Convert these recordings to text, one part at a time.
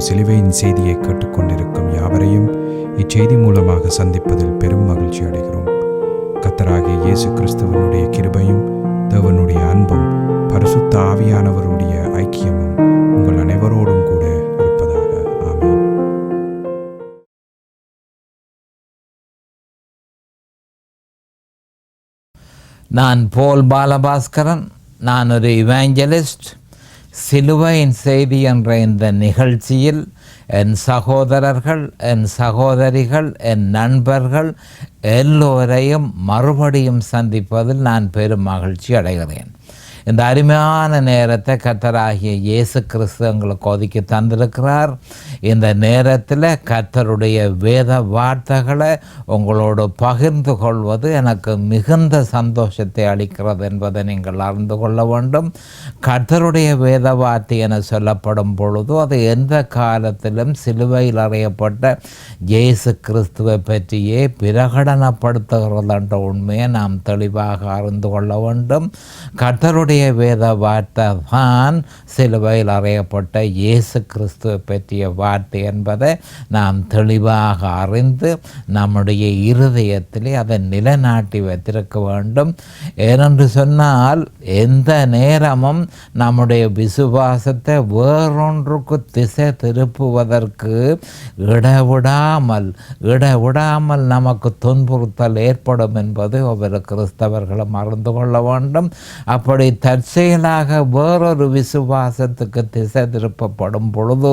சிலுவையின் செய்தியை கேட்டுக்கொண்டிருக்கும் யாவரையும் இச்செய்தி மூலமாக சந்திப்பதில் பெரும் மகிழ்ச்சி அடைகிறோம். கர்த்தராகிய இயேசு கிறிஸ்துவனுடைய கிருபையும் தேவனுடைய அன்பும் பரிசுத்த ஆவியானவருடைய ஐக்கியமும் உங்கள் அனைவரோடும் கூட இருப்பதாக. ஆமென். நான் போல் பாலபாஸ்கரன். நான் ஒரு இவாஞ்சலிஸ்ட். சிலுவையின் செய்தி என்ற இந்த நிகழ்ச்சியில் என் சகோதரர்கள், என் சகோதரிகள், என் நண்பர்கள் எல்லோரையும் மறுபடியும் சந்திப்பதில் நான் பெரும் மகிழ்ச்சி அடைகிறேன். இந்த அருமையான நேரத்தை கர்த்தராகிய இயேசு கிறிஸ்து எங்களுக்கு ஒதுக்கி தந்திருக்கிறார். இந்த நேரத்தில் கர்த்தருடைய வேத வார்த்தைகளை உங்களோடு பகிர்ந்து கொள்வது எனக்கு மிகுந்த சந்தோஷத்தை அளிக்கிறது என்பதை நீங்கள் அறிந்து கொள்ள வேண்டும். கர்த்தருடைய வேத வார்த்தை என சொல்லப்படும் பொழுது அது எந்த காலத்திலும் சிலுவையில் அறையப்பட்ட இயேசு கிறிஸ்துவை பற்றியே பிரகடனப்படுத்துகிறது என்ற உண்மையை நாம் தெளிவாக அறிந்து கொள்ள வேண்டும். கர்த்தருடைய வேத வார்த்தை தான் சிலுவையில் அறையப்பட்ட இயேசு கிறிஸ்துவை பற்றிய வார்த்தை என்பதை நாம் தெளிவாக அறிந்து நம்முடைய இருதயத்திலே அதை நிலைநாட்டி வைத்திருக்க வேண்டும். ஏனென்று சொன்னால் எந்த நேரமும் நம்முடைய விசுவாசத்தை வேறொன்றுக்கு திசை திருப்புவதற்கு இடவிடாமல் நமக்கு துன்புறுத்தல் ஏற்படும் என்பது ஒவ்வொரு கிறிஸ்தவர்களும் அறிந்து கொள்ள வேண்டும். அப்படி தற்செயலாக வேறொரு விசுவாசத்துக்கு திசை திருப்பப்படும் பொழுது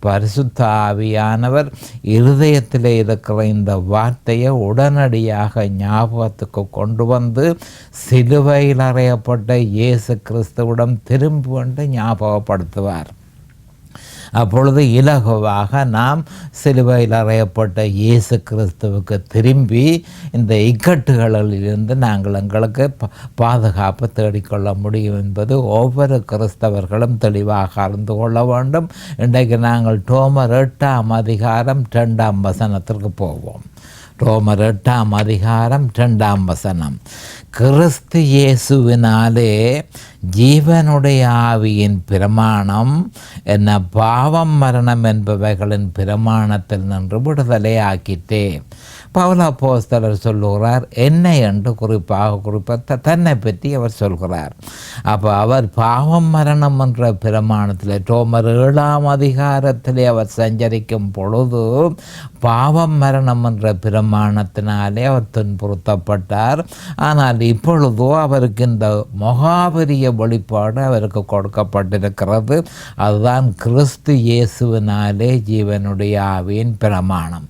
பரிசுத்த ஆவியானவர் இருதயத்தில் இருக்கிற இந்த வார்த்தையை உடனடியாக ஞாபகத்துக்கு கொண்டு வந்து சிலுவையில் அறையப்பட்ட இயேசு கிறிஸ்துவிடம் திரும்பி வந்து ஞாபகப்படுத்துவார். அப்பொழுது இலகுவாக நாம் சிலுவையில் அறையப்பட்ட இயேசு கிறிஸ்துவுக்கு திரும்பி இந்த இக்கட்டுகளிலிருந்து நாங்கள் எங்களுக்கு பாதுகாப்பு தேடிக்கொள்ள முடியும் என்பது ஒவ்வொரு கிறிஸ்தவர்களும் தெளிவாக அறிந்து கொள்ள வேண்டும். இன்றைக்கு நாங்கள் ரோமர் 8ஆம் அதிகாரம் 2ஆம் வசனத்திற்கு போவோம். ரோமர் 8ஆம் அதிகாரம் 2ஆம் வசனம். கிறிஸ்து இயேசுவினாலே ஜீவனுடைய ஆவியின் பிரமாணம் என்ன பாவம் மரணம் என்பவைகளின் பிரமாணத்தில் நின்று விடுதலை ஆக்கிட்டே. பவுல் அப்போஸ்தலர் சொல்லுகிறார், என்னை என்று குறிப்பாக தன்னை பற்றி அவர் சொல்கிறார். அப்போ அவர் பாவம் மரணம் என்ற பிரமாணத்தில் ரோமர் 7ஆம் அதிகாரத்திலே அவர் சஞ்சரிக்கும் பொழுது பாவம் மரணம் என்ற பிரமாணத்தினாலே அவர் துன்புறுத்தப்பட்டார். ஆனால் இப்பொழுதோ அவருக்கு இந்த மகாபெரிய வெளிப்பாடு அவருக்கு கொடுக்கப்பட்டிருக்கிறது. அதுதான் கிறிஸ்து இயேசுவினாலே ஜீவனுடைய ஆவியின் பிரமாணம்.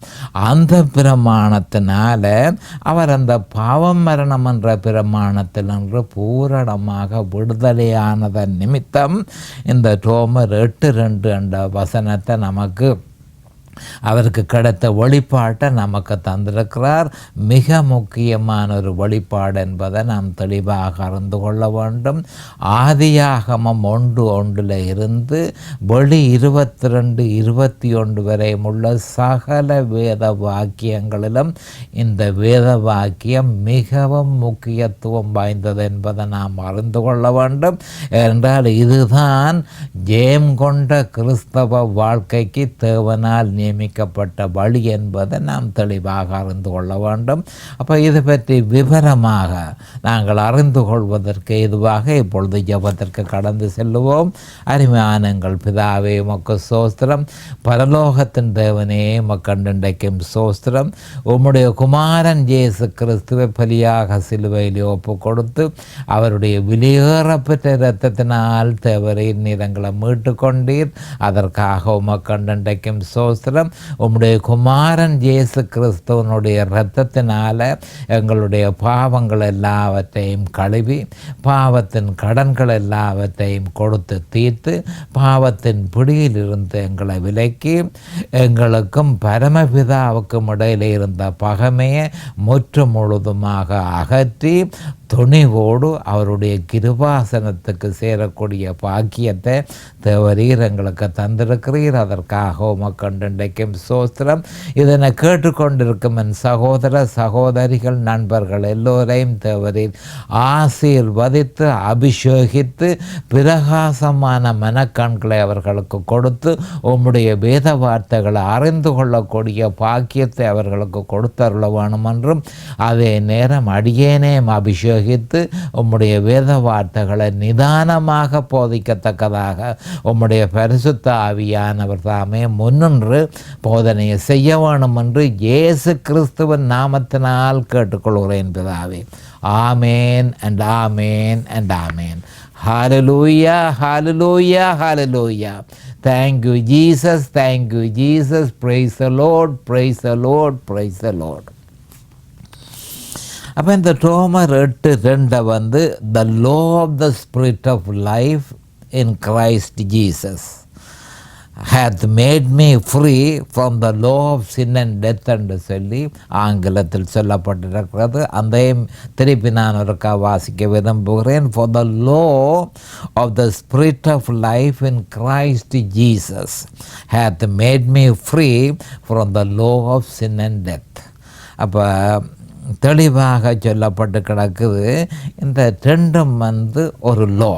அந்த பிரமாணத்தினால அவர் அந்த பாவம் மரணம் என்ற பிரமாணத்தில் நின்று பூரணமாக விடுதலையானதன் நிமித்தம் இந்த ரோமர் 8:2 என்ற வசனத்தை நமக்கு அவருக்கு கிடைத்த வெளிப்பாட்டை நமக்கு தந்திருக்கிறார். மிக முக்கியமான ஒரு வெளிப்பாடு என்பதை நாம் தெளிவாக அறிந்து கொள்ள வேண்டும். ஆதியாகமம் 1:1 இருந்து வெளி 22:21 வரை உள்ள சகல வேத வாக்கியங்களிலும் இந்த வேத வாக்கியம் மிகவும் முக்கியத்துவம் வாய்ந்தது என்பதை நாம் அறிந்து கொள்ள வேண்டும். என்றால் இதுதான் ஜெயம் கொண்ட கிறிஸ்தவ வாழ்க்கைக்கு தேவனால் நியமிக்கப்பட்ட வழி என்பதை நாம் தெளிவாக அறிந்து கொள்ள வேண்டும். அப்போ இது பற்றி விவரமாக நாங்கள் அறிந்து கொள்வதற்கு இதுவாக இப்பொழுது ஜெபத்திற்கு கடந்து செல்லுவோம். அருமையான எங்கள் பிதாவே உமக்கு ஸ்தோத்திரம். பரலோகத்தின் தேவனே உமக்கண்டைக்கும் ஸ்தோத்திரம். உம்முடைய குமாரன் இயேசு கிறிஸ்துவை பலியாக சிலுவையில் ஒப்பு கொடுத்து அவருடைய வெளியேறப்பெற்ற இரத்தத்தினால் தேவரீர் நீரங்களை மீட்டு கொண்டீர். அதற்காக உமக்கண்டைக்கும் ஸ்தோத்திரம். உம்முடைய குமாரன் இயேசு கிறிஸ்துவனுடைய இரத்தத்தினால எங்களுடைய பாவங்கள் எல்லாவற்றையும் கழுவி பாவத்தின் கடன்கள் எல்லாவற்றையும் கொடுத்து தீர்த்து பாவத்தின் பிடியிலிருந்து எங்களை விலக்கி எங்களுக்கும் பரமபிதாவுக்கும் இடையிலே இருந்த பகைமையை முற்று முழுதுமாக அகற்றி துணிவோடு அவருடைய கிருபாசனத்துக்கு சேரக்கூடிய பாக்கியத்தை தேவரீர் எங்களுக்கு தந்திருக்கிறீர். அதற்காக உமக்கு இன்றைக்கும் சோஸ்திரம். இதனை கேட்டுக்கொண்டிருக்கும் என் சகோதர சகோதரிகள் நண்பர்கள் எல்லோரையும் தேவரீர் ஆசீர்வதித்து அபிஷேகித்து பிரகாசமான மனக்கண்களை அவர்களுக்கு கொடுத்து உம்முடைய வேத வார்த்தைகளை அறிந்து கொள்ளக்கூடிய பாக்கியத்தை அவர்களுக்கு கொடுத்தருள வேணும் என்றும், அதே நேரம் அடியேனேயும் அபிஷேகித்து உம்முடைய வேத வார்த்தைகளை நிதானமாக போதிக்கத்தக்கதாக உம்முடைய பரிசுத்த ஆவியானவர் தாமே முன்னின்று போதனையை செய்ய வேணும் என்று இயேசு கிறிஸ்துவின் நாமத்தினால் கேட்டுக்கொள்கிறேன் பிதாவே. ஆமேன் and amen and amen. Hallelujah, hallelujah, hallelujah. Thank you, Jesus. Thank you, Jesus. Praise the Lord, praise the Lord, praise the Lord. அப்போ இந்த ரோமர் 8:2 the law of the spirit of life in Christ Jesus hath made me free from the law of sin and death என்று சொல்லி ஆங்கிலத்தில் சொல்லப்பட்டிருக்கிறது. அதையும் திருப்பி நான் ஒருக்கா வாசிக்க விரும்புகிறேன். For the law of the spirit of life in Christ Jesus hath made me free from the law of sin and death. அப்போ தெளிவாக சொல்லப்பட்டு கிடக்குது. இந்த ரெண்டும் ஒரு லோ,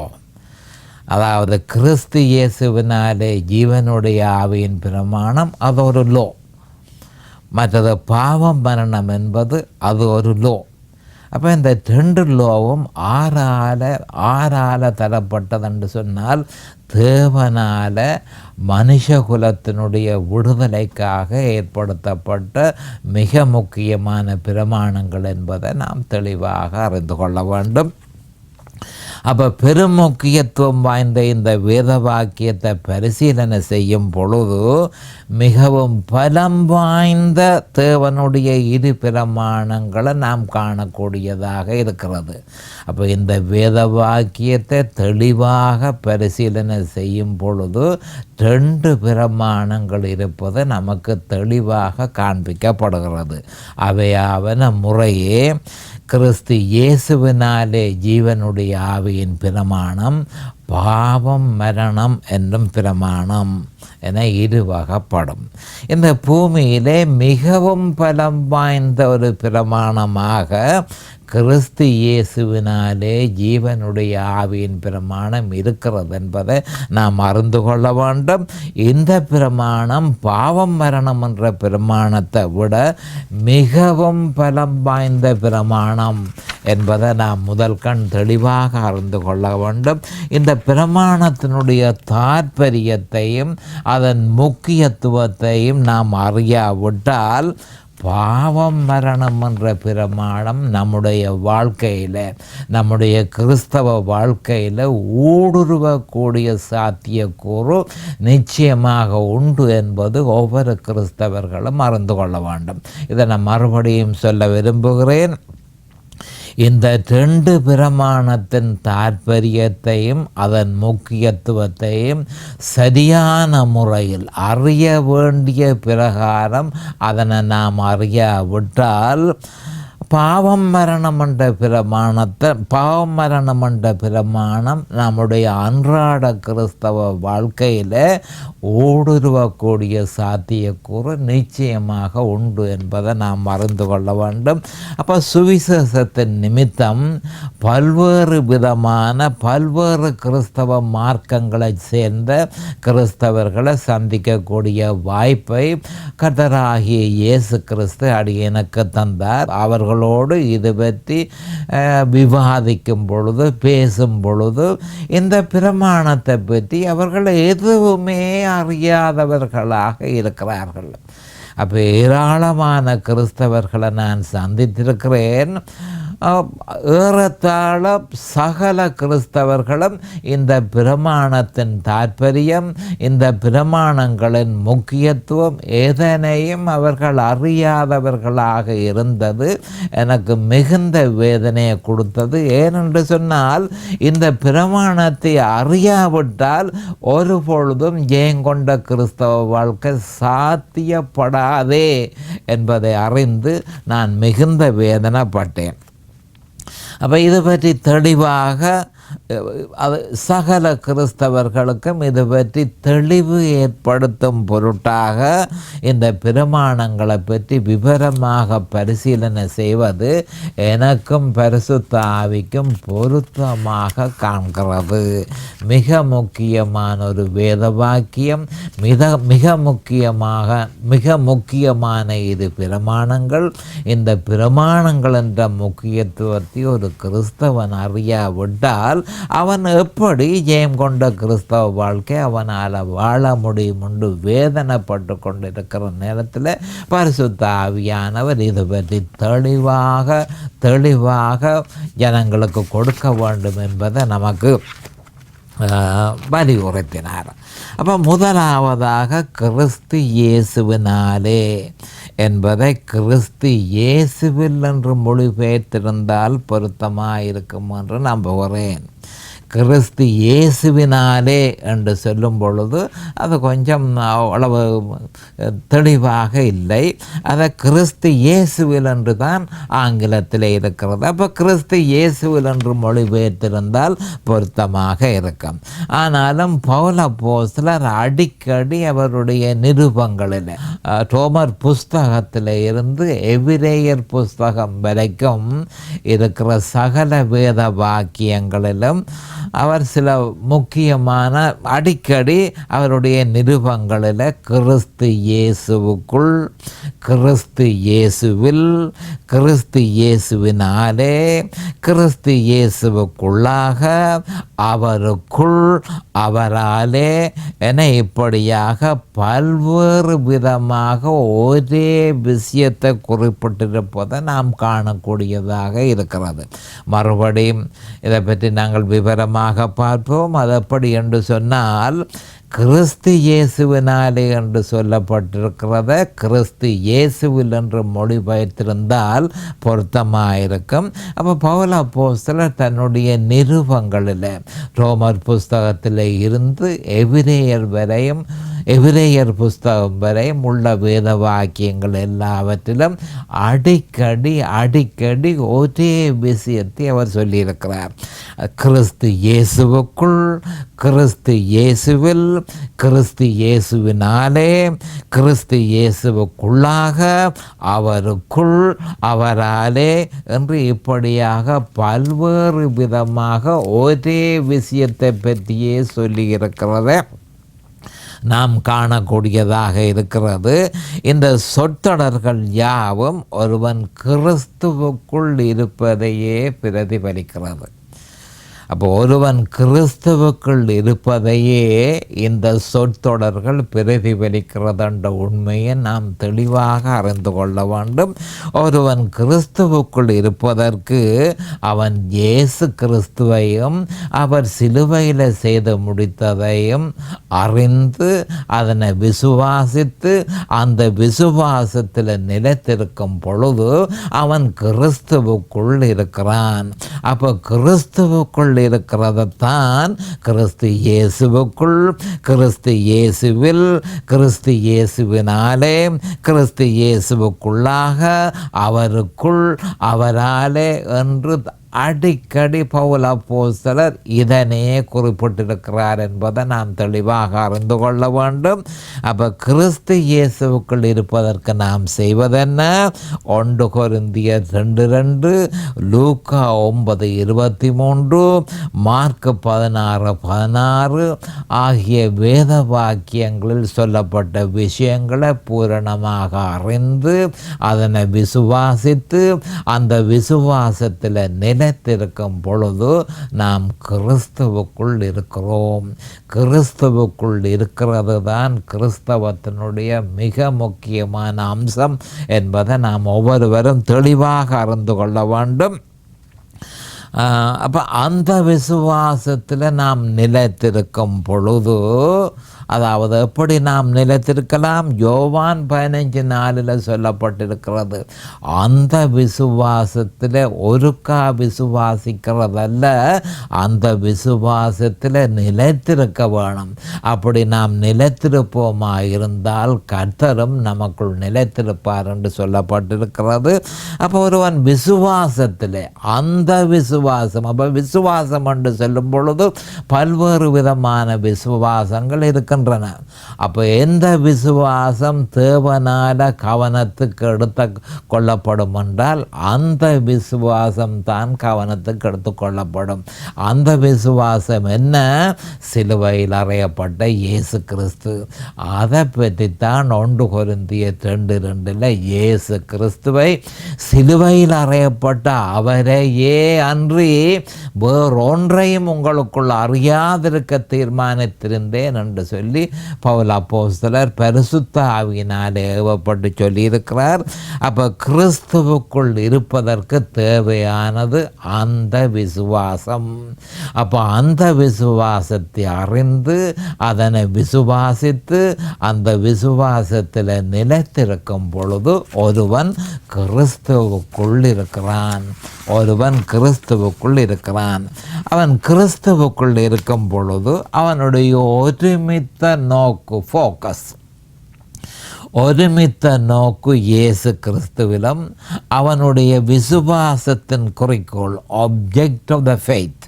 அதாவது கிறிஸ்து இயேசுவினாலே ஜீவனுடைய ஆவியின் பிரமாணம், அது ஒரு லோ. மற்றது பாவம் மரணம் என்பது அது ஒரு லோ. அப்போ இந்த ரெண்டு லோவும் ஆறால தரப்பட்டது என்று சொன்னால் தேவனால மனுஷகுலத்தினுடைய விடுதலைக்காக ஏற்படுத்தப்பட்ட மிக முக்கியமான பிரமாணங்கள் என்பதை நாம் தெளிவாக அறிந்து கொள்ள வேண்டும். அப்போ பெரும் முக்கியத்துவம் வாய்ந்த இந்த வேத வாக்கியத்தை பரிசீலனை செய்யும் பொழுது மிகவும் பலம் வாய்ந்த தேவனுடைய இரு பிரமாணங்களை நாம் காணக்கூடியதாக இருக்கிறது. அப்போ இந்த வேத வாக்கியத்தை தெளிவாக பரிசீலனை செய்யும் பொழுது 2 பிரமாணங்கள் இருப்பது நமக்கு தெளிவாக காண்பிக்கப்படுகிறது. அவையாவன முறையே கிறிஸ்து இயேசுவினாலே ஜீவனுடைய ஆவியின் பிரமாணம், பாவம் மரணம் என்னும் பிரமாணம் என இருவகப்படும். இந்த பூமியிலே மிகவும் பலம் வாய்ந்த ஒரு பிரமாணமாக கிறிஸ்து இயேசுவினாலே ஜீவனுடைய ஆவியின் பிரமாணம் இருக்கிறது என்பதை நாம் அறிந்து கொள்ள வேண்டும். இந்த பிரமாணம் பாவம் மரணம் என்ற பிரமாணத்தை விட மிகவும் பலம் வாய்ந்த பிரமாணம் என்பதை நாம் முதல் கண் தெளிவாக அறிந்து கொள்ள வேண்டும். இந்த பிரமாணத்தினுடைய தாற்பயத்தையும் அதன் முக்கியத்துவத்தையும் நாம் அறியாவிட்டால் பாவம் மரணம் என்ற பிரமாணம் நம்முடைய வாழ்க்கையில், நம்முடைய கிறிஸ்தவ வாழ்க்கையில் ஊடுருவக்கூடிய சாத்தியக்கூறு நிச்சயமாக உண்டு என்பது ஒவ்வொரு கிறிஸ்தவர்களும் அறிந்து கொள்ள வேண்டும். இதை நான் மறுபடியும் சொல்ல விரும்புகிறேன். இந்த 2 பிரமாணத்தின் தாற்பயத்தையும் அதன் முக்கியத்துவத்தையும் சரியான முறையில் அறிய வேண்டிய பிரகாரம் அதனை நாம் அறியாவிட்டால் பாவம் மரணம் என்ற பிரமாணம் நம்முடைய அன்றாட கிறிஸ்தவ வாழ்க்கையில் ஊடுருவக்கூடிய சாத்தியக்கூறு நிச்சயமாக உண்டு என்பதை நாம் அறிந்து கொள்ள வேண்டும். அப்போ சுவிசேஷத்தின் நிமித்தம் பல்வேறு விதமான பல்வேறு கிறிஸ்தவ மார்க்கங்களை சேர்ந்த கிறிஸ்தவர்களை சந்திக்கக்கூடிய வாய்ப்பை கர்த்தராகிய இயேசு கிறிஸ்து அடியேனுக்கு தந்தார். அவர்களோடு இது பற்றி விவாதிக்கும் பொழுது, பேசும் பொழுது இந்த பிரமாணத்தை பற்றி அவர்கள் எதுவுமே அறியாதவர்களாக இருக்கிறார்கள். அப்போ ஏராளமான கிறிஸ்தவர்களை நான் சந்தித்திருக்கிறேன். ஏறத்தாழ சகல கிறிஸ்தவர்களும் இந்த பிரமாணத்தின் தாற்பயம், இந்த பிரமாணங்களின் முக்கியத்துவம் எதனையும் அவர்கள் அறியாதவர்களாக இருந்தது எனக்கு மிகுந்த வேதனையை கொடுத்தது. ஏனென்று சொன்னால் இந்த பிரமாணத்தை அறியாவிட்டால் ஒரு பொழுதும் ஜெயங்கொண்ட கிறிஸ்தவ வாழ்க்கை சாத்தியப்படாதே என்பதை அறிந்து நான் மிகுந்த வேதனைப்பட்டேன். அப்போ இது பற்றி தெளிவாக அது சகல கிறிஸ்தவர்களுக்கும் இது பற்றி தெளிவு ஏற்படுத்தும் பொருட்டாக இந்த பிரமாணங்களை பற்றி விவரமாக பரிசீலனை செய்வது எனக்கும் பரிசுத்த ஆவிக்கும் பொருத்தமாக காண்கிறது. மிக முக்கியமான ஒரு வேத வாக்கியம், மிக முக்கியமான இது பிரமாணங்கள். இந்த பிரமாணங்கள் என்ற முக்கியத்துவத்தை ஒரு கிறிஸ்தவன் அறியாவிட்டால் அவன் எப்படி ஜெயம் கொண்ட கிறிஸ்தவ வாழ்க்கை அவனால் வாழ முடியும் என்று வேதனைப்பட்டு கொண்டிருக்கிற நேரத்தில் பரிசுத்த ஆவியானவர் இது பற்றி தெளிவாக ஜனங்களுக்கு கொடுக்க வேண்டும் என்பதை நமக்கு வலியுறுத்தினார். அப்போ முதலாவதாக கிறிஸ்து இயேசுவினாலே என்பதை கிறிஸ்து இயேசுவில் என்று மொழிபெயர்த்திருந்தால் பொருத்தமாக இருக்கும் என்று நம்புகிறேன். கிறிஸ்து இயேசுவினாலே என்று சொல்லும் பொழுது அது கொஞ்சம் அவ்வளவு தெளிவாக இல்லை. அதை கிறிஸ்து இயேசுவில் என்று தான் ஆங்கிலத்தில் இருக்கிறது. அப்போ கிறிஸ்து இயேசுவில் என்று மொழிபெயர்த்திருந்தால் பொருத்தமாக இருக்கும். ஆனாலும் பவுல் அப்போஸ்தலர் அடிக்கடி அவருடைய நிருபங்களில் ரோமர் புஸ்தகத்தில் இருந்து எபிரேயர் புஸ்தகம் வரைக்கும் இருக்கிற சகல வேத வாக்கியங்களிலும் அவர் சில முக்கியமான அடிக்கடி அவருடைய நிருபங்களில் கிறிஸ்து இயேசுவுக்குள், கிறிஸ்து இயேசுவில், கிறிஸ்து இயேசுவினாலே, கிறிஸ்து இயேசுவுக்குள்ளாக, அவருக்குள், அவராலே என இப்படியாக பல்வேறு விதமாக ஒரே விஷயத்தை குறிப்பிட்டிருப்பதை நாம் காணக்கூடியதாக இருக்கிறது. மறுபடியும் இதை பற்றி நாங்கள் விவரமாக பார்ப்போம். அது எப்படி என்று சொன்னால், கிறிஸ்து இயேசுவினாலே என்று சொல்லப்பட்டிருக்கிறத கிறிஸ்து இயேசுவில் என்று மொழிபெயர்த்திருந்தால் பொருத்தமாயிருக்கும். அப்போ பவுல் அப்போஸ்தலர் தன்னுடைய நிருபங்களில் ரோமர் புஸ்தகத்தில் இருந்து எபிரேயர் புஸ்தகம் வரையும் உள்ள வேத வாக்கியங்கள் எல்லாவற்றிலும் அடிக்கடி ஒரே விஷயத்தை அவர் சொல்லியிருக்கிறார். கிறிஸ்து இயேசுவுக்குள், கிறிஸ்து இயேசுவில், கிறிஸ்து இயேசுவினாலே, கிறிஸ்து இயேசுவுக்குள்ளாக, அவருக்குள், அவராலே என்று இப்படியாக பல்வேறு விதமாக ஒரே விஷயத்தை பற்றியே சொல்லியிருக்கிறத நாம் காணக்கூடியதாக இருக்கிறது. இந்த சொற்றொடர்கள் யாவும் ஒருவன் கிறிஸ்துவுக்குள் இருப்பதையே பிரதிபலிக்கிறது. அப்போ ஒருவன் கிறிஸ்துவுக்குள் இருப்பதையே இந்த சொற்றொடர்கள் பிரதிபலிக்கிறது என்ற உண்மையை நாம் தெளிவாக அறிந்து கொள்ள வேண்டும். ஒருவன் கிறிஸ்துவுக்குள் இருப்பதற்கு அவன் இயேசு கிறிஸ்துவையும் அவர் சிலுவையில் செய்து முடித்ததையும் அறிந்து அதனை விசுவாசித்து அந்த விசுவாசத்தில் நிலைத்திருக்கும் பொழுது அவன் கிறிஸ்துவுக்குள் இருக்கிறான். அப்போ கிறிஸ்துவுக்குள் இருக்கிறதான் கிறிஸ்து இயேசுவுக்குள், கிறிஸ்து இயேசுவில், கிறிஸ்து இயேசுவினாலே, கிறிஸ்து இயேசுவுக்குள்ளாக, அவருக்குள், அவராலே என்று அடிக்கடி பவுல் அப்போஸ்தலர் இதனையே குறிப்பிட்டிருக்கிறார் என்பதை நாம் தெளிவாக அறிந்து கொள்ள வேண்டும். அப்போ கிறிஸ்து இயேசுவுக்குள் இருப்பதற்கு நாம் செய்வதென்ன? 1 கொரிந்தியர் 2:2, லூக்கா 9:23, மார்க் 16:16 ஆகிய வேத வாக்கியங்களில் சொல்லப்பட்ட விஷயங்களை பூரணமாக அறிந்து அதனை விசுவாசித்து அந்த விசுவாசத்தில் நிலைத்திருக்கும் பொழுது நாம் கிறிஸ்துவுக்குள் இருக்கிறோம். கிறிஸ்துவுக்குள் இருக்கிறது தான் கிறிஸ்தவத்தினுடைய மிக முக்கியமான அம்சம் என்பதை நாம் ஒவ்வொருவரும் தெளிவாக அறிந்து கொள்ள வேண்டும். அப்போ அந்த விசுவாசத்தில் நாம் நிலைத்திருக்கும் பொழுது, அதாவது எப்படி நாம் நிலைத்திருக்கலாம்? யோவான் 15:4 சொல்லப்பட்டிருக்கிறது, அந்த விசுவாசத்தில் ஒருக்கா விசுவாசிக்கிறதல்ல, அந்த விசுவாசத்தில் நிலைத்திருக்க வேணும். அப்படி நாம் நிலைத்திருப்போமா இருந்தால் கர்த்தரும் நமக்குள் நிலைத்திருப்பார் என்று சொல்லப்பட்டிருக்கிறது. அப்போ ஒருவன் விசுவாசத்தில், அந்த விசுவாசம், அப்போ விசுவாசம் என்று சொல்லும் பொழுது பல்வேறு விதமான விசுவாசங்கள் இருக்கின்றன. அப்போ எந்த விசுவாசம் தேவனால கவனத்துக்கு எடுத்து கொள்ளப்படும் என்றால் அந்த விசுவாசம் தான் கவனத்துக்கு எடுத்து கொள்ளப்படும். அந்த விசுவாசம் என்ன? சிலுவையில் அறையப்பட்ட இயேசு கிறிஸ்து. அதை பற்றித்தான் 1 கொரிந்தியர் 2:2 இயேசு கிறிஸ்துவை, சிலுவையில் அறையப்பட்ட அவரையே அன்றி வேறொன்றையும் உங்களுக்குள் அறியாதிருக்க தீர்மானித்திருந்தேன் என்று சொல்லி பவுல் அப்போஸ்தலர் பரிசுத்த ஆவியினாலே ஏவப்பட்டு சொல்லியிருக்கிறார். அப்போ கிறிஸ்துவுக்குள் இருப்பதற்கு தேவையானது அந்த விசுவாசம். அப்போ அந்த விசுவாசத்தை அறிந்து அதனை விசுவாசித்து அந்த விசுவாசத்தில் நிலைத்திருக்கும் பொழுது ஒருவன் கிறிஸ்துவுக்குள் இருக்கிறான். ஒருவன் கிறிஸ்துவுக்குள் இருக்கிறான். அவன் கிறிஸ்துவுக்குள் இருக்கும் பொழுது அவனுடைய ஒருமித்த நோக்கு, ஃபோக்கஸ், ஒருமித்த நோக்கு இயேசு கிறிஸ்துவிலும், அவனுடைய விசுவாசத்தின் குறிக்கோள், ஆப்ஜெக்ட் ஆஃப் த ஃபெய்த்,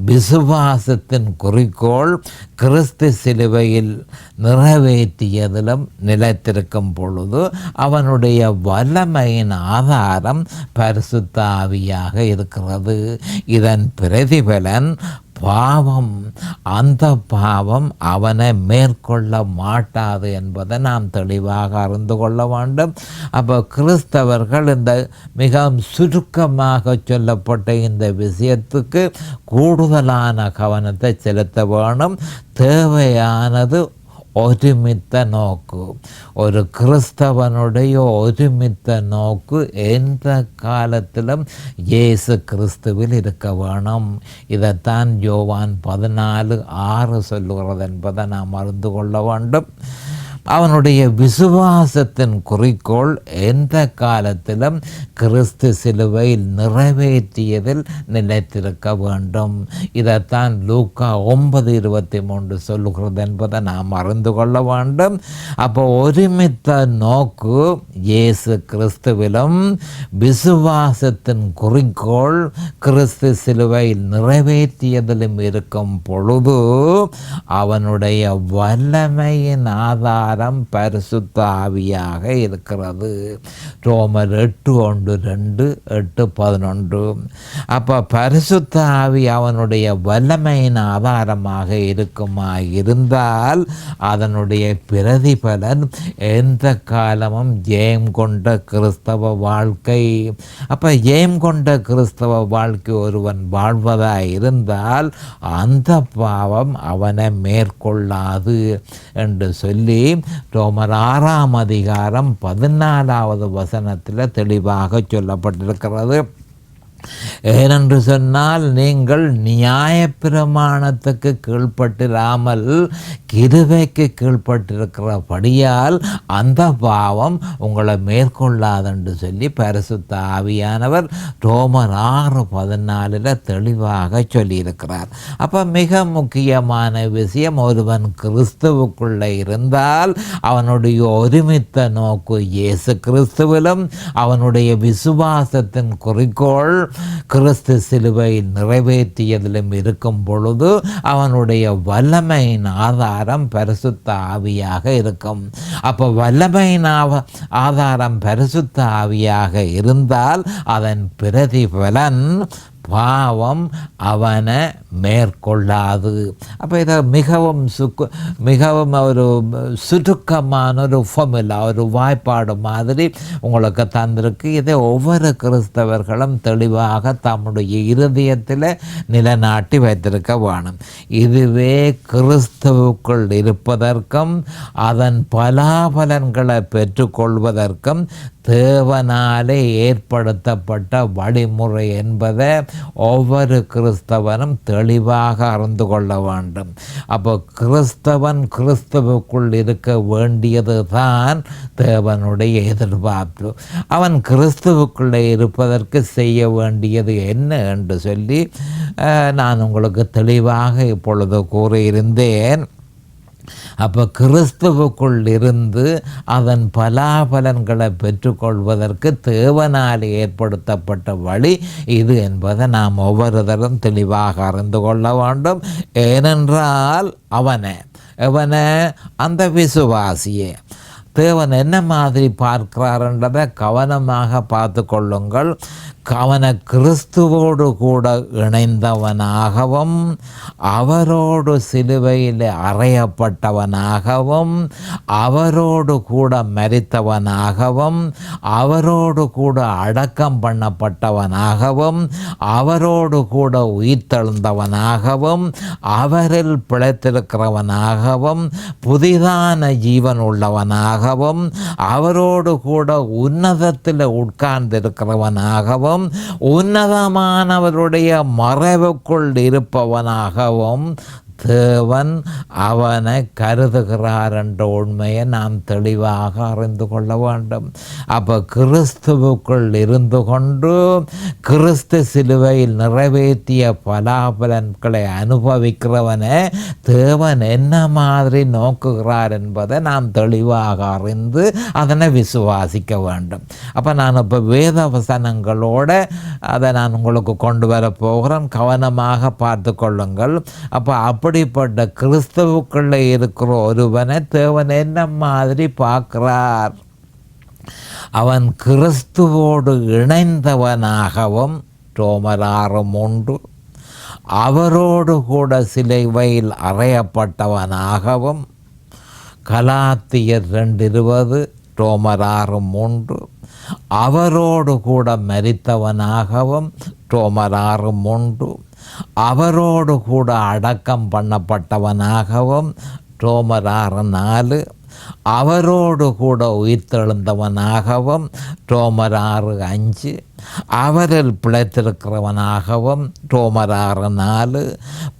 விசுவாசத்தின் குறிக்கோள் கிறிஸ்து சிலுவையில் நிறைவேற்றியதிலும் நிலைத்திருக்கும் பொழுது அவனுடைய வல்லமையின் ஆதாரம் பரிசுத்த ஆவியாக இருக்கிறது. இதன் பிரதிபலன் பாவம். அந்த பாவம் அவனை மேற்கொள்ள மாட்டாது என்பதை நாம் தெளிவாக அறிந்து கொள்ள வேண்டும். அப்போ கிறிஸ்தவர்கள் இந்த மிகவும் சுருக்கமாக சொல்லப்பட்ட இந்த விஷயத்துக்கு கூடுதலான கவனத்தை செலுத்த வேணும். தேவையானது ஒருமித்த நோக்கு. ஒரு கிறிஸ்தவனுடைய ஒருமித்த நோக்கு எந்த காலத்திலும் இயேசு கிறிஸ்துவில் இருக்க வேணும். இதைத்தான் யோவான் 14:6 சொல்லுகிறது என்பதை நாம் அறிந்து கொள்ள வேண்டும். அவனுடைய விசுவாசத்தின் குறிக்கோள் எந்த காலத்திலும் கிறிஸ்து சிலுவையில் நிறைவேற்றியதில் நிலைத்திருக்க வேண்டும். இதைத்தான் லூக்கா 9:23 சொல்லுகிறது என்பதை நாம் அறிந்து கொள்ள வேண்டும். அப்போ ஒருமித்த நோக்கு இயேசு கிறிஸ்துவிலும், விசுவாசத்தின் குறிக்கோள் கிறிஸ்து சிலுவையில் நிறைவேற்றியதிலும் இருக்கும் பொழுது அவனுடைய வல்லமையின் ஆதாரம் பரிசுத்த ஆவியாக இருக்கிறது. ரோமர் 8:1-2, 8:11. அப்போ பரிசுத்த ஆவி அவனுடைய வல்லமையின் ஆதாரமாக இருக்குமா இருந்தால் அதனுடைய பிரதிபலன் எந்த காலமும் ஜெயம் கொண்ட கிறிஸ்தவ வாழ்க்கை. அப்போ ஜெயம் கொண்ட கிறிஸ்தவ வாழ்க்கை ஒருவன் வாழ்வதாக இருந்தால் அந்த பாவம் அவனை மேற்கொள்ளாது என்று சொல்லி ரோமர் 6:14 தெளிவாக சொல்லப்பட்டிருக்கிறது. ஏனென்று சொன்னால் நீங்கள் நியாயப்பிரமாணத்துக்கு கீழ்ப்பட்டிராமல் கிருபைக்கு கீழ்ப்பட்டிருக்கிறபடியால் அந்த பாவம் உங்களை மேற்கொள்ளாதென்று சொல்லி பரிசுத்த ஆவியானவர் ரோமர் 6:14 தெளிவாக சொல்லியிருக்கிறார். அப்போ மிக முக்கியமான விஷயம், ஒருவன் கிறிஸ்துவுக்குள்ளே இருந்தால் அவனுடைய ஒருமித்த நோக்கு இயேசு கிறிஸ்துவிலும், அவனுடைய விசுவாசத்தின் குறிக்கோள் கிறிஸ்து சிலுவையில் நிறைவேற்றியதிலும் இருக்கும் பொழுது அவனுடைய வல்லமையின் ஆதாரம் பரிசுத்த ஆவியாக இருக்கும். அப்போ வல்லமையின் ஆதாரம் பரிசுத்த ஆவியாக இருந்தால் அதன் பிரதிபலன் பாவம் அவனை மேற்கொள்ளாது. அப்போ இதை மிகவும் ஒரு சுருக்கமான ஒரு ஃபார்முலா, ஒரு வாய்ப்பாடு மாதிரி உங்களுக்கு தந்திருக்கு. இதை ஒவ்வொரு கிறிஸ்தவர்களும் தெளிவாக தம்முடைய இருதயத்தில் நிலைநாட்டி வைத்திருக்க வேணும். இதுவே கிறிஸ்துவுக்குள் இருப்பதற்கும் அதன் பலாபலன்களை பெற்றுக்கொள்வதற்கும் தேவனாலே ஏற்படுத்தப்பட்ட வழிமுறை என்பதை ஒவ்வொரு கிறிஸ்தவனும் தெளிவாக அறிந்து கொள்ள வேண்டும். அப்போ கிறிஸ்தவன் கிறிஸ்தவுக்குள் இருக்க வேண்டியது தான் தேவனுடைய எதிர்பார்ப்பு. அவன் கிறிஸ்துவுக்குள்ளே இருப்பதற்கு செய்ய வேண்டியது என்ன என்று சொல்லி நான் உங்களுக்கு தெளிவாக இப்பொழுது கூறியிருந்தேன். அப்போ கிறிஸ்துவுக்குள் இருந்து அதன் பலாபலன்களை பெற்றுக்கொள்வதற்கு தேவனால் ஏற்படுத்தப்பட்ட வழி இது என்பதை நாம் ஒவ்வொருத்தரும் தெளிவாக அறிந்து கொள்ள வேண்டும். ஏனென்றால் அவனை அந்த விசுவாசியே தேவன் என்ன மாதிரி பார்க்கிறார்ன்றதை கவனமாக பார்த்து கொள்ளுங்கள். அவனை கிறிஸ்துவோடு கூட இணைந்தவனாகவும் அவரோடு சிலுவையில் அறையப்பட்டவனாகவும் அவரோடு கூட மரித்தவனாகவும் அவரோடு கூட அடக்கம் பண்ணப்பட்டவனாகவும் அவரோடு கூட உயிர்த்தெழுந்தவனாகவும் அவரில் பிழைத்திருக்கிறவனாகவும் புதிதான ஜீவன் உள்ளவனாகவும் அவரோடு கூட உன்னதத்தில் உட்கார்ந்திருக்கிறவனாகவும் உன்னதமானவருடைய மறைவுக்குள் இருப்பவனாகவும் தேவன் அவனை கருதுகிறார் என்ற உண்மையை நாம் தெளிவாக அறிந்து கொள்ள வேண்டும். அப்போ கிறிஸ்துவுக்குள் இருந்து கொண்டு கிறிஸ்து சிலுவையில் நிறைவேற்றிய பலாபலன்களை அனுபவிக்கிறவனை தேவன் என்ன மாதிரி நோக்குகிறார் என்பதை நாம் தெளிவாக அறிந்து அதனை விசுவாசிக்க வேண்டும். அப்போ நான் இப்போ வேத வசனங்களோடு அதை நான் உங்களுக்கு கொண்டு வர போகிறேன். கவனமாக பார்த்து கொள்ளுங்கள். அப்போ அப்படிப்பட்ட கிறிஸ்துவுக்குள்ளே இருக்கிற ஒருவனை தேவன் என்ன மாதிரி பார்க்கிறார்? அவன் கிறிஸ்துவோடு இணைந்தவனாகவும் ரோமர் 6:3 அவரோடு கூட சிலுவையில் அறையப்பட்டவனாகவும் கலாத்தியர் 2:20 ரோமர் 6:3 அவரோடு கூட மரித்தவனாகவும் ரோமர் 6:3 அவரோடு கூட அடக்கம் பண்ணப்பட்டவனாகவும் ரோமர் 6:4 அவரோடு கூட உயிர்த்தெழுந்தவனாகவும் ரோமர் 6:5 அவரில் பிழைத்திருக்கிறவனாகவும் ரோமர் 6:4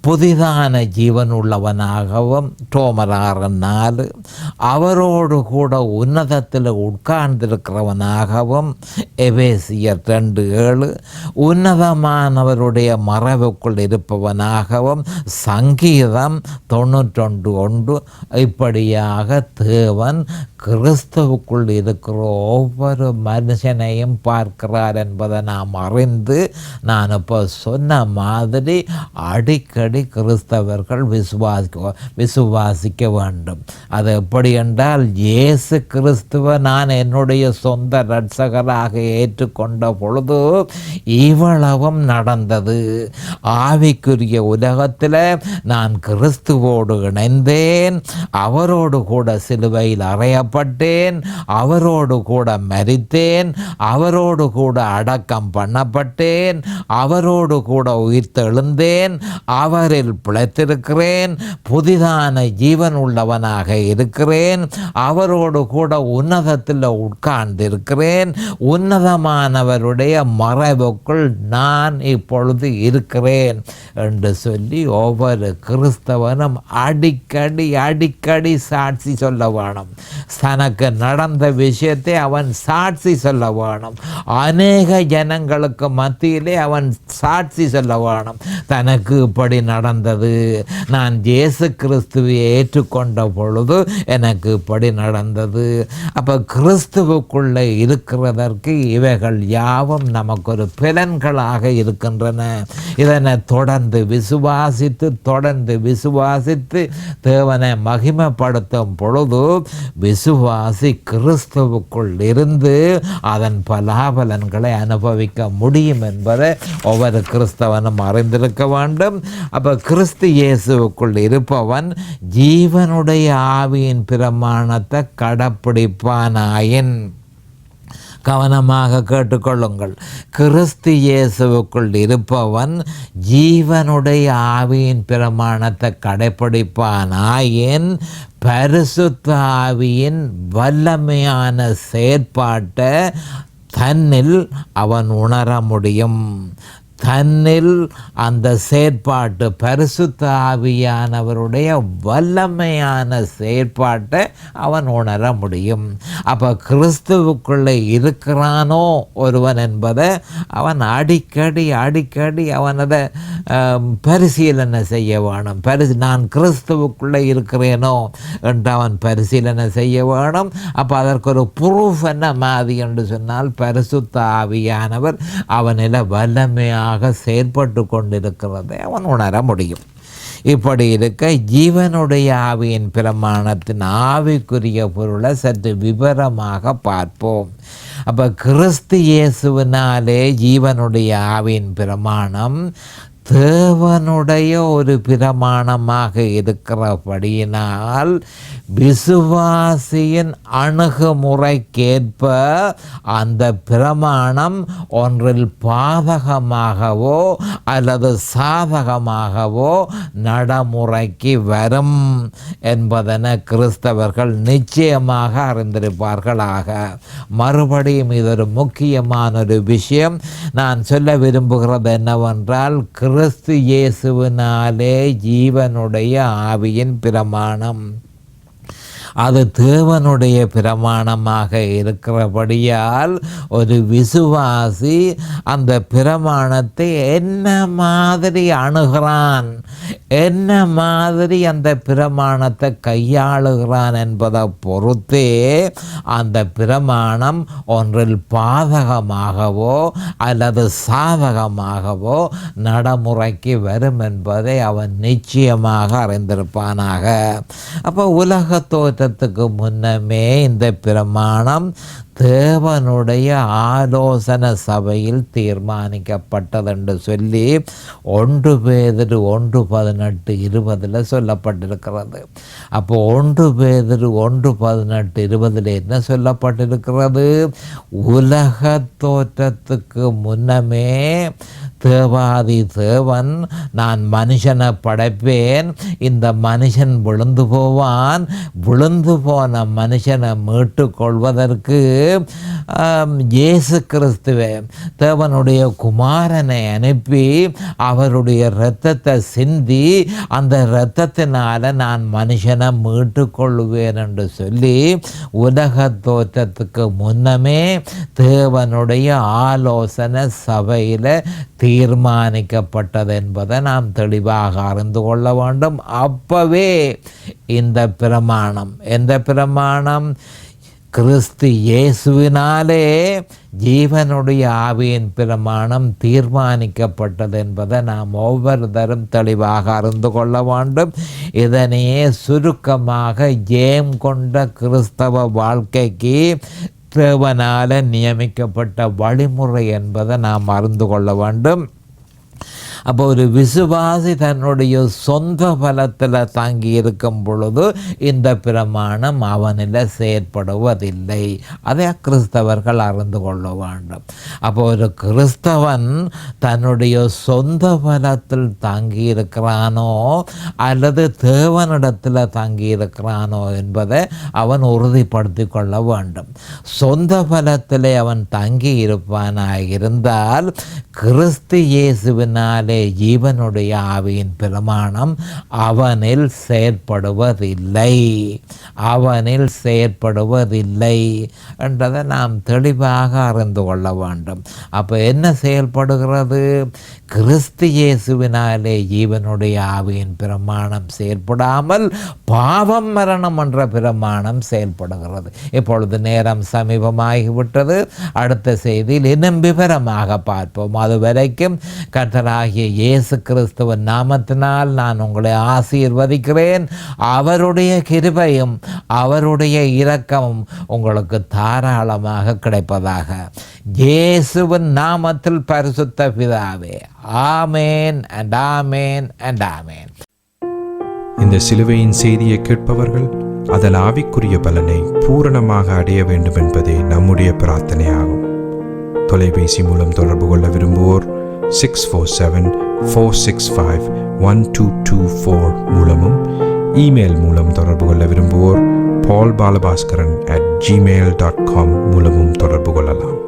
புதிதான ஜீவன் உள்ளவனாகவும் ரோமர் 6:4 அவரோடு கூட உன்னதத்தில் உட்கார்ந்திருக்கிறவனாகவும் எபேசியர் 2:7 உன்னதமானவருடைய மறைவுக்குள் இருப்பவனாகவும் சங்கீதம் 91:1 இப்படியாக தேவன் கிறிஸ்துவுக்குள் இருக்கிற ஒவ்வொரு மனுஷனையும் பார்க்கிறார் என்பதை நாம் அறிந்து நான் இப்போ சொன்ன மாதிரி அடிக்கடி கிறிஸ்தவர்கள் விசுவாசிக்க வேண்டும். அது எப்படி என்றால் இயேசு கிறிஸ்துவை நான் என்னுடைய சொந்த இரட்சகராக ஏற்றுக்கொண்ட பொழுது இவ்வளவும் நடந்தது. ஆவிக்குரிய உலகத்தில் நான் கிறிஸ்துவோடு இணைந்தேன், அவரோடு கூட சிலுவையில் அறையப்பட்டேன், அவரோடு கூட மரித்தேன், அவரோடு கூட அடக்கம் பண்ணப்பட்டேன், அவரோடு கூட உயிர்த்தெழுந்தேன், அவரில் பிழைத்திருக்கிறேன், புதிதான ஜீவன் உள்ளவனாக இருக்கிறேன், அவரோடு கூட உன்னதத்தில் உட்கார்ந்திருக்கிறேன், உன்னதமானவருடைய மறைவுக்குள் நான் இப்பொழுது இருக்கிறேன் என்று சொல்லி ஒவ்வொரு கிறிஸ்தவனும் அடிக்கடி சாட்சி சொல்ல வேணும். தனக்கு நடந்த விஷயத்தை அவன் சாட்சி சொல்ல வேணும். அநேக ஜனங்களுக்கு மத்தியிலே அவன் சாட்சி சொல்ல வேணும். தனக்கு இப்படி நடந்தது, நான் இயேசு கிறிஸ்துவை ஏற்றுக்கொண்ட பொழுது எனக்கு இப்படி நடந்தது. அப்போ கிறிஸ்துவுக்குள்ளே இருக்கிறதற்கு இவைகள் யாவும் நமக்கு ஒரு பலன்களாக இருக்கின்றன. இதனை தொடர்ந்து விசுவாசித்து தேவனை மகிமைப்படுத்தும் பொழுது விசுவாசி கிறிஸ்துவுக்குள் இருந்து அதன் பலாபலன்களை அனுபவிக்க முடியும் என்பதை ஒவ்வொரு கிறிஸ்தவனும் அறிந்திருக்க வேண்டும். அப்போ கிறிஸ்து இயேசுவுக்குள் இருப்பவன் ஜீவனுடைய ஆவியின் பிரமாணத்தை கடைப்பிடிப்பானாயின், கவனமாக கேட்டுக்கொள்ளுங்கள், கிறிஸ்து இயேசுவுக்குள் இருப்பவன் ஜீவனுடைய ஆவியின் பிரமாணத்தை கடைப்பிடிப்பானாயின் பரிசுத்த ஆவியின் தன்னில் அந்த செயற்பாட்டு பரிசுத்த ஆவியானவருடைய வல்லமையான செயற்பாட்டை அவன் உணர முடியும். அப்போ கிறிஸ்துவுக்குள்ளே இருக்கிறானோ ஒருவன் என்பதை அவன் அடிக்கடி அவன் அதை பரிசீலனை செய்ய வேணும். நான் கிறிஸ்துவுக்குள்ளே இருக்கிறேனோ என்று அவன் பரிசீலனை செய்ய வேணும். அப்போ அதற்கு ஒரு ப்ரூஃப் என்ன மாதிரி என்று சொன்னால் பரிசுத்த ஆவியானவர் அவனில் வல்லமையாக செயற்பட்டு கொண்டிருக்கிறதை அவன் உணர முடியும். இப்படி இருக்க ஜீவனுடைய ஆவியின் பிரமாணத்தின் ஆவிக்குரிய பொருளை சற்று விவரமாக பார்ப்போம். அப்போ கிறிஸ்து இயேசுவினாலே ஜீவனுடைய ஆவியின் பிரமாணம் தேவனுடைய ஒரு பிரமாணமாக இருக்கிறபடியினால் விசுவாசியின் அணுகுமுறைக்கேற்ப அந்த பிரமாணம் ஒன்றில் பாதகமாகவோ அல்லது சாதகமாகவோ நடைமுறைக்கு வரும் என்பதனை கிறிஸ்தவர்கள் நிச்சயமாக அறிந்திருப்பார்களாக. மறுபடியும் இது ஒரு முக்கியமான ஒரு விஷயம். நான் சொல்ல விரும்புகிறது என்னவென்றால், கிறிஸ்து இயேசுவினாலே ஜீவனுடைய ஆவியின் பிரமாணம் அது தேவனுடைய பிரமாணமாக இருக்கிறபடியால் ஒரு விசுவாசி அந்த பிரமாணத்தை என்ன மாதிரி அணுகிறான், என்ன மாதிரி அந்த பிரமாணத்தை கையாளுகிறான் என்பதை பொறுத்தே அந்த பிரமாணம் ஒன்றில் பாதகமாகவோ அல்லது சாதகமாகவோ நடைமுறைக்கு வரும் என்பதை அவன் நிச்சயமாக அறிந்திருப்பானாக. அப்போ உலக தோற்றத்துக்கு முன்னமே இந்த பிரமாணம் தேவனுடைய ஆலோசனை சபையில் தீர்மானிக்கப்பட்டது என்று சொல்லி 1 பேதுரு 1:18-20 சொல்லப்பட்டிருக்கிறது. அப்போ 1 பேதுரு 1:18-20 என்ன சொல்லப்பட்டிருக்கிறது? உலக தோற்றத்துக்கு முன்னமே தேவாதி தேவன் நான் மனுஷனை படைப்பேன், இந்த மனுஷன் விழுந்து போவான், விழுந்து போன மனுஷனை மீட்டு கொள்வதற்கு இயேசு கிறிஸ்துவே தேவனுடைய குமாரனை அனுப்பி அவருடைய இரத்தத்தை சிந்தி அந்த இரத்தத்தினால நான் மனுஷனை மீட்டு கொள்வேன் என்று சொல்லி உலக தோற்றத்துக்கு முன்னமே தேவனுடைய ஆலோசனை சபையில் தீர்மானிக்கப்பட்டது என்பதை நாம் தெளிவாக அறிந்து கொள்ள வேண்டும். அப்பவே இந்த பிரமாணம், எந்த பிரமாணம்? கிறிஸ்து இயேசுவினாலே ஜீவனுடைய ஆவியின் பிரமாணம் தீர்மானிக்கப்பட்டது என்பதை நாம் ஒவ்வொருத்தரும் தெளிவாக அறிந்து கொள்ள வேண்டும். இதனையே சுருக்கமாக ஜெயம் கொண்ட கிறிஸ்தவ வாழ்க்கைக்கு தேவனால நியமிக்கப்பட்ட வழிமுறை என்பதை நாம் அறிந்து கொள்ள வேண்டும். அப்போ ஒரு விசுவாசி தன்னுடைய சொந்த பலத்தில் தாங்கி இருக்கும் பொழுது இந்த பிரமாணம் அவனில் செயற்படுவதில்லை. அதை கிறிஸ்தவர்கள் அறிந்து கொள்ள வேண்டும். அப்போ ஒரு கிறிஸ்தவன் தன்னுடைய சொந்த பலத்தில் தாங்கி இருக்கிறானோ அல்லது தேவனிடத்தில் தாங்கி இருக்கிறானோ என்பதை அவன் உறுதிப்படுத்தி கொள்ள வேண்டும். சொந்த பலத்தில் அவன் தங்கி இருப்பானாக இருந்தால் கிறிஸ்து இயேசுவினாலே ஜீவனுடைய ஆவியின் பிரமாணம் அவனில் செயற்படுவதில்லை என்றதை நாம் தெளிவாக அறிந்து கொள்ள வேண்டும். அப்போ என்ன செயல்படுகிறது? கிறிஸ்து இயேசுவினாலே ஜீவனுடைய ஆவியின் பிரமாணம் செயல்படாமல் பாவம் மரணம் என்ற பிரமாணம் செயல்படுகிறது. இப்பொழுது நேரம் சமீபமாகிவிட்டது. அடுத்த செய்தியில் இன்னும் விவரமாக பார்ப்போம். அது வரைக்கும் கர்த்தராகிய இயேசு கிறிஸ்துவின் நாமத்தினால் நான் உங்களை ஆசீர்வதிக்கிறேன். அவருடைய கிருபையும் அவருடைய இரக்கமும் உங்களுக்கு தாராளமாக கிடைப்பதாக. இயேசுவின் நாமத்தில் பரிசுத்த பிதாவே, ஆமேன் அண்ட் ஆமேன் அண்ட் ஆமேன். இந்த சிலுவையின் செய்தியை கேட்பவர்கள் அதன் ஆவிக்குரிய பலனை பூரணமாக அடைய வேண்டும் என்பதே நம்முடைய பிரார்த்தனையாகும். தொலைபேசி மூலம் தொடர்பு கொள்ள விரும்புவோர் 647-465-1224 மூலமும், இமெயில் மூலம் தொடர்பு கொள்ள விரும்புவோர் paulbalabhaskaran@gmail.com மூலமும் தொடர்பு கொள்ளலாம்.